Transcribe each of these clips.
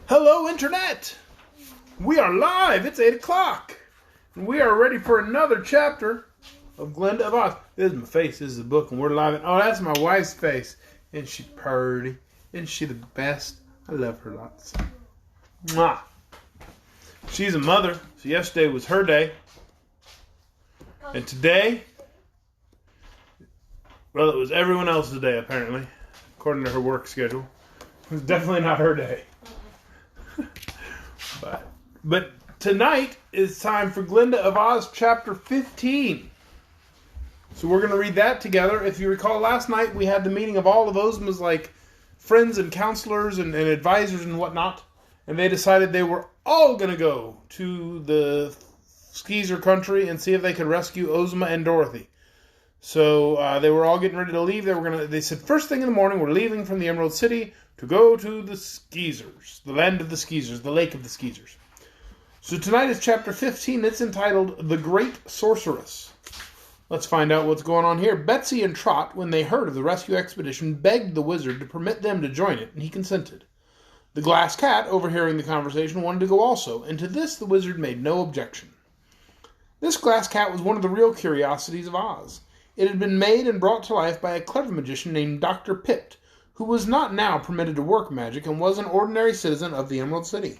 Hello, Internet! We are live. It's 8 o'clock. And we are ready for another chapter of Glinda of Oz. This is my face. This is the book. And we're live. Oh, that's my wife's face. And she's purty. Isn't she the best? I love her lots. Mwah. She's a mother. So yesterday was her day. And today, well, it was everyone else's day, apparently. According to her work schedule. It was definitely not her day. But tonight is time for Glinda of Oz Chapter 15. So we're going to read that together. If you recall, last night we had the meeting of all of Ozma's friends and counselors and advisors and whatnot. And they decided they were all going to go to the Skeezer country and see if they could rescue Ozma and Dorothy. So they were all getting ready to leave. They said first thing in the morning we're leaving from the Emerald City to go to the Skeezers, the land of the Skeezers, the lake of the Skeezers. So tonight is chapter 15. It's entitled The Great Sorceress. Let's find out what's going on here. Betsy and Trot, when they heard of the rescue expedition, begged the wizard to permit them to join it, and he consented. The glass cat, overhearing the conversation, wanted to go also, and to this the wizard made no objection. This glass cat was one of the real curiosities of Oz. It had been made and brought to life by a clever magician named Dr. Pitt, who was not now permitted to work magic and was an ordinary citizen of the Emerald City.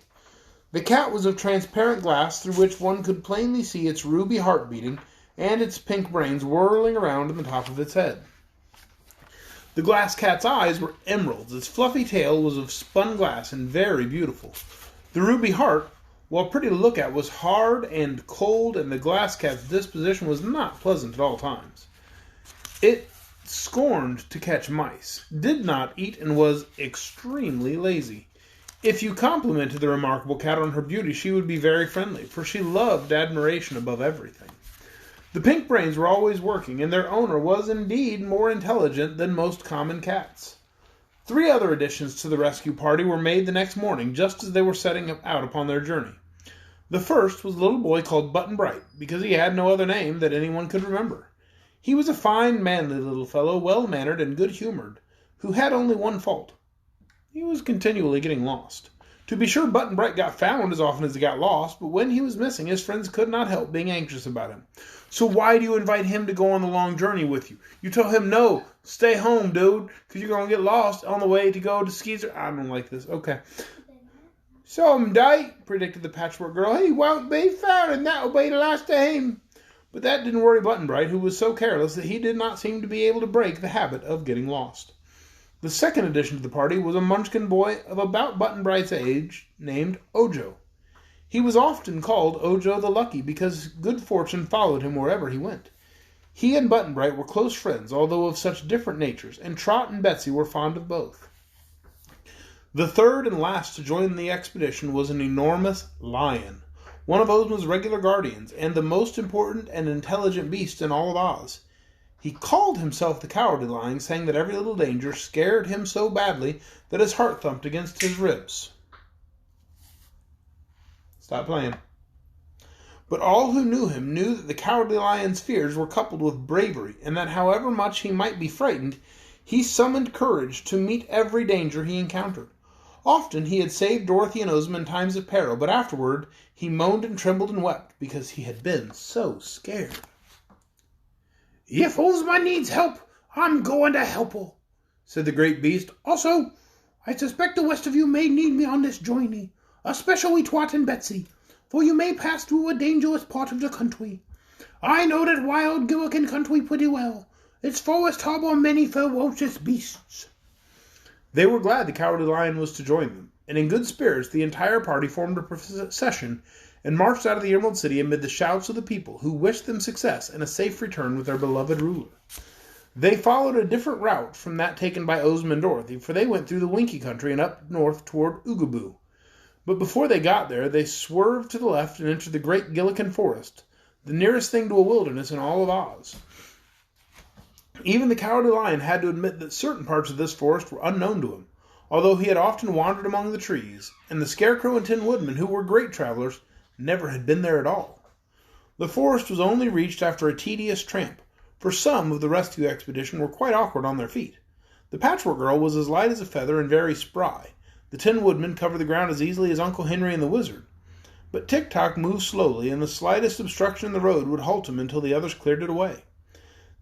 The cat was of transparent glass through which one could plainly see its ruby heart beating and its pink brains whirling around in the top of its head. The glass cat's eyes were emeralds. Its fluffy tail was of spun glass and very beautiful. The ruby heart, while pretty to look at, was hard and cold, and the glass cat's disposition was not pleasant at all times. It scorned to catch mice, did not eat, and was extremely lazy. If you complimented the remarkable cat on her beauty, she would be very friendly, for she loved admiration above everything. The pink brains were always working, and their owner was indeed more intelligent than most common cats. 3 other additions to the rescue party were made the next morning, just as they were setting out upon their journey. The first was a little boy called Button-Bright, because he had no other name that anyone could remember. He was a fine, manly little fellow, well-mannered and good-humored, who had only one fault. He was continually getting lost. To be sure, Button-Bright got found as often as he got lost, but when he was missing, his friends could not help being anxious about him. So why do you invite him to go on the long journey with you? You tell him, no, stay home, dude, because you're going to get lost on the way to go to Skeezer. I don't like this. Okay. Someday, predicted the Patchwork Girl, he won't be found, and that will be the last of him. But that didn't worry Button-Bright, who was so careless that he did not seem to be able to break the habit of getting lost. The second addition to the party was a munchkin boy of about Button-Bright's age named Ojo. He was often called Ojo the Lucky because good fortune followed him wherever he went. He and Button-Bright were close friends, although of such different natures, and Trot and Betsy were fond of both. The third and last to join the expedition was an enormous lion, one of Ozma's regular guardians, and the most important and intelligent beast in all of Oz. He called himself the Cowardly Lion, saying that every little danger scared him so badly that his heart thumped against his ribs. Stop playing. But all who knew him knew that the Cowardly Lion's fears were coupled with bravery, and that however much he might be frightened, he summoned courage to meet every danger he encountered. Often he had saved Dorothy and Ozma in times of peril, but afterward he moaned and trembled and wept because he had been so scared. If Ozma needs help, I'm going to help her, said the great beast. Also, I suspect the rest of you may need me on this journey, especially Twat and Betsy, for you may pass through a dangerous part of the country. I know that wild Gillikin country pretty well. Its forests harbor many ferocious beasts. They were glad the Cowardly Lion was to join them, and in good spirits the entire party formed a procession and marched out of the Emerald City amid the shouts of the people, who wished them success and a safe return with their beloved ruler. They followed a different route from that taken by Ozma and Dorothy, for they went through the Winkie country and up north toward Oogaboo. But before they got there, they swerved to the left and entered the great Gillikin Forest, the nearest thing to a wilderness in all of Oz. Even the Cowardly Lion had to admit that certain parts of this forest were unknown to him, although he had often wandered among the trees, and the Scarecrow and Tin Woodman, who were great travelers, never had been there at all. The forest was only reached after a tedious tramp, for some of the rescue expedition were quite awkward on their feet. The Patchwork Girl was as light as a feather and very spry. The Tin Woodman covered the ground as easily as Uncle Henry and the Wizard. But Tick-Tock moved slowly, and the slightest obstruction in the road would halt him until the others cleared it away.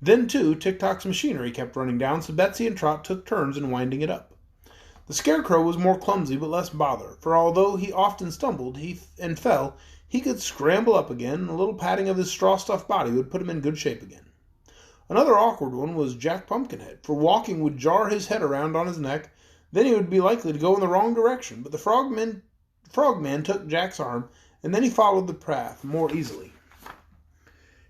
Then, too, Tick-Tock's machinery kept running down, so Betsy and Trot took turns in winding it up. The Scarecrow was more clumsy but less bother, for although he often stumbled and fell, he could scramble up again, and a little patting of his straw-stuffed body would put him in good shape again. Another awkward one was Jack Pumpkinhead, for walking would jar his head around on his neck, then he would be likely to go in the wrong direction, but the Frogman took Jack's arm, and then he followed the path more easily.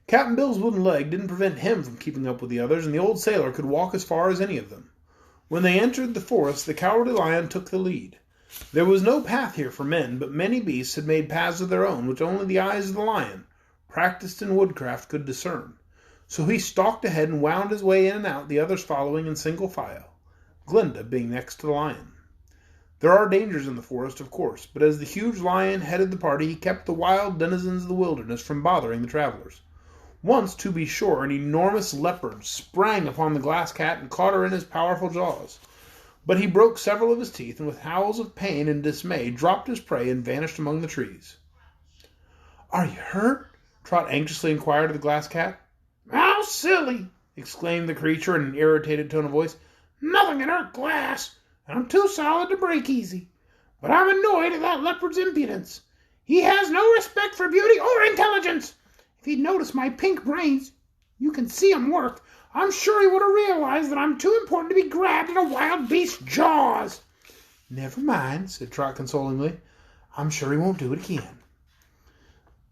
Cap'n Bill's wooden leg didn't prevent him from keeping up with the others, and the old sailor could walk as far as any of them. When they entered the forest, the Cowardly Lion took the lead. There was no path here for men, but many beasts had made paths of their own, which only the eyes of the lion, practiced in woodcraft, could discern. So he stalked ahead and wound his way in and out, the others following in single file, Glinda being next to the lion. There are dangers in the forest, of course, but as the huge lion headed the party, he kept the wild denizens of the wilderness from bothering the travelers. Once, to be sure, an enormous leopard sprang upon the Glass Cat and caught her in his powerful jaws. But he broke several of his teeth, and with howls of pain and dismay dropped his prey and vanished among the trees. "Are you hurt?" Trot anxiously inquired of the Glass Cat. "How silly!" exclaimed the creature in an irritated tone of voice. "Nothing can hurt glass. I'm too solid to break easy. But I'm annoyed at that leopard's impudence. He has no respect for beauty or intelligence. If he'd noticed my pink brains, you can see 'em work, I'm sure he would have realized that I'm too important to be grabbed in a wild beast's jaws." "Never mind," said Trot consolingly. "I'm sure he won't do it again."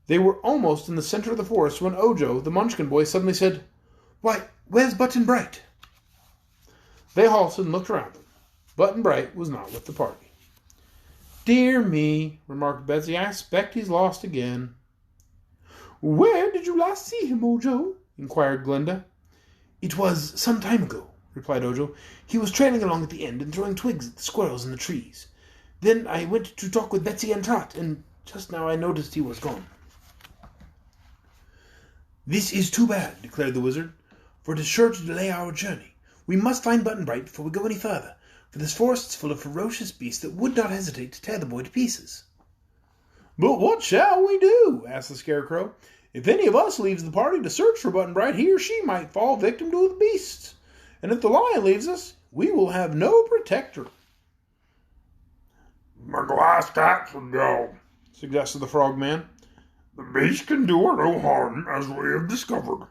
They were almost in the center of the forest when Ojo, the Munchkin boy, suddenly said, "Why, where's Button-Bright?" They halted and looked around them. Button-Bright was not with the party. "Dear me," remarked Betsy, "I expect he's lost again." "Where did you last see him, Ojo?" inquired Glinda. "It was some time ago," replied Ojo. "He was trailing along at the end and throwing twigs at the squirrels in the trees. Then I went to talk with Betsy and Trot, and just now I noticed he was gone." "This is too bad," declared the Wizard, "for it is sure to delay our journey. We must find Button-Bright before we go any further, for this forest is full of ferocious beasts that would not hesitate to tear the boy to pieces." "But what shall we do?" asked the Scarecrow. "If any of us leaves the party to search for Button-Bright, he or she might fall victim to the beasts. And if the lion leaves us, we will have no protector." "The Glass Cat should go," suggested the Frogman. "The beast can do her no harm, as we have discovered."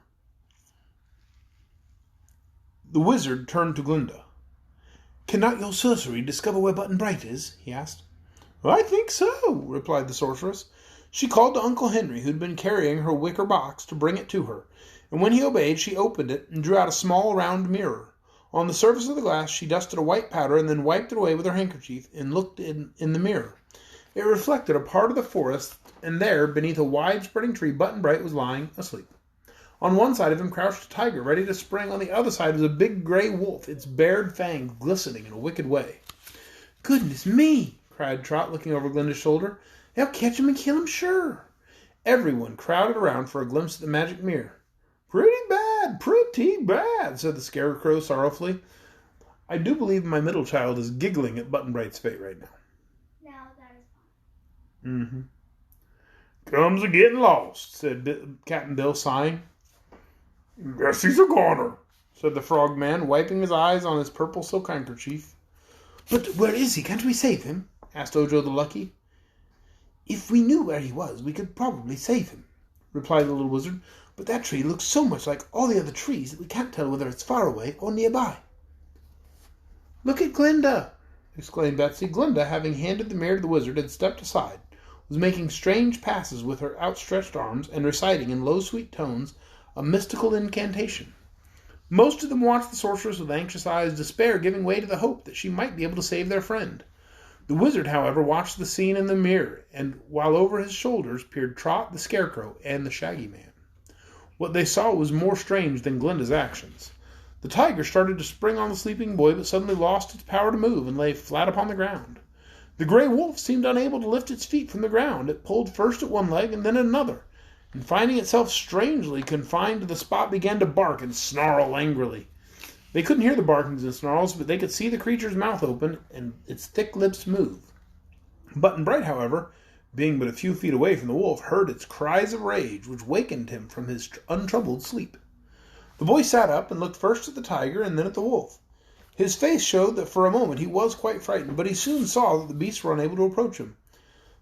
The Wizard turned to Glinda. "Cannot your sorcery discover where Button-Bright is?" he asked. "I think so," replied the Sorceress. She called to Uncle Henry, who had been carrying her wicker box, to bring it to her, and when he obeyed, she opened it and drew out a small round mirror. On the surface of the glass she dusted a white powder and then wiped it away with her handkerchief and looked in the mirror. It reflected a part of the forest, and there, beneath a wide-spreading tree, Button-Bright was lying asleep. On one side of him crouched a tiger, ready to spring. On the other side was a big gray wolf, its bared fangs glistening in a wicked way. "Goodness me!" cried Trot, looking over Glinda's shoulder. "They'll catch him and kill him, sure." Everyone crowded around for a glimpse at the magic mirror. Pretty bad," said the Scarecrow sorrowfully. "I do believe my middle child is giggling at Button-Bright's fate right now." No, that is fine. "Comes of getting lost," said Cap'n Bill, sighing. "Guess he's a goner," said the Frogman, wiping his eyes on his purple silk handkerchief. "But where is he? Can't we save him?" asked Ojo the Lucky. "If we knew where he was, we could probably save him," replied the little Wizard. "But that tree looks so much like all the other trees that we can't tell whether it's far away or nearby." "Look at Glinda!" exclaimed Betsy. Glinda, having handed the mirror to the Wizard, had stepped aside, was making strange passes with her outstretched arms, and reciting in low, sweet tones a mystical incantation. Most of them watched the Sorceress with anxious eyes, despair giving way to the hope that she might be able to save their friend. The Wizard, however, watched the scene in the mirror, and while over his shoulders peered Trot, the Scarecrow, and the Shaggy Man. What they saw was more strange than Glinda's actions. The tiger started to spring on the sleeping boy, but suddenly lost its power to move and lay flat upon the ground. The gray wolf seemed unable to lift its feet from the ground. It pulled first at one leg and then at another, and finding itself strangely confined to the spot, began to bark and snarl angrily. They couldn't hear the barkings and snarls, but they could see the creature's mouth open and its thick lips move. Button-Bright, however, being but a few feet away from the wolf, heard its cries of rage, which wakened him from his untroubled sleep. The boy sat up and looked first at the tiger and then at the wolf. His face showed that for a moment he was quite frightened, but he soon saw that the beasts were unable to approach him.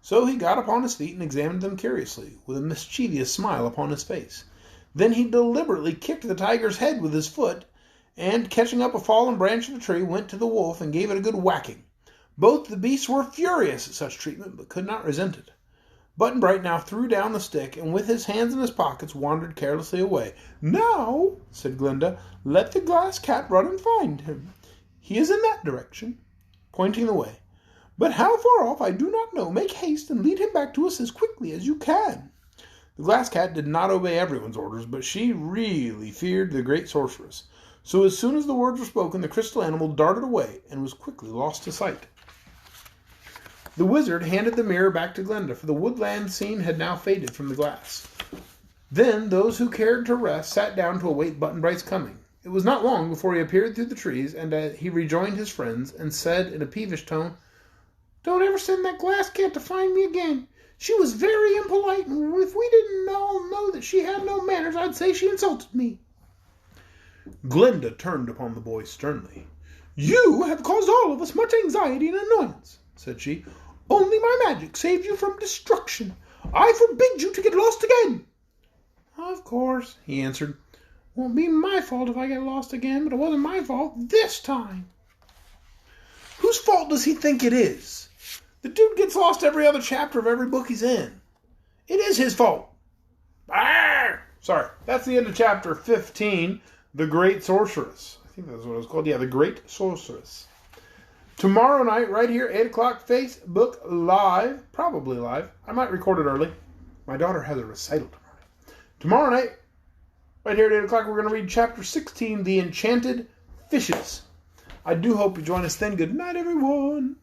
So he got upon his feet and examined them curiously, with a mischievous smile upon his face. Then he deliberately kicked the tiger's head with his foot, and, catching up a fallen branch of the tree, went to the wolf and gave it a good whacking. Both the beasts were furious at such treatment, but could not resent it. Button-Bright now threw down the stick, and with his hands in his pockets wandered carelessly away. "Now," said Glinda, "let the glass cat run and find him. He is in that direction," pointing the way. "But how far off I do not know. Make haste and lead him back to us as quickly as you can." The glass cat did not obey everyone's orders, but she really feared the great sorceress. So as soon as the words were spoken, the crystal animal darted away and was quickly lost to sight. The wizard handed the mirror back to Glinda, for the woodland scene had now faded from the glass. Then those who cared to rest sat down to await Button-Bright's coming. It was not long before he appeared through the trees, and he rejoined his friends, and said in a peevish tone, "Don't ever send that glass cat to find me again. She was very impolite, and if we didn't all know that she had no manners, I'd say she insulted me." Glinda turned upon the boy sternly. "You have caused all of us much anxiety and annoyance," said she. "Only my magic saved you from destruction. I forbid you to get lost again." "Of course," he answered. "Won't be my fault if I get lost again, but it wasn't my fault this time." "Whose fault does he think it is? The dude gets lost every other chapter of every book he's in. It is his fault." Arr! Sorry, that's the end of chapter 15, The Great Sorceress. I think that's what it was called. Yeah, The Great Sorceress. Tomorrow night, right here, 8 o'clock, Facebook Live. Probably live. I might record it early. My daughter has a recital tomorrow night, right here at 8 o'clock, we're going to read chapter 16, The Enchanted Fishes. I do hope you join us then. Good night, everyone.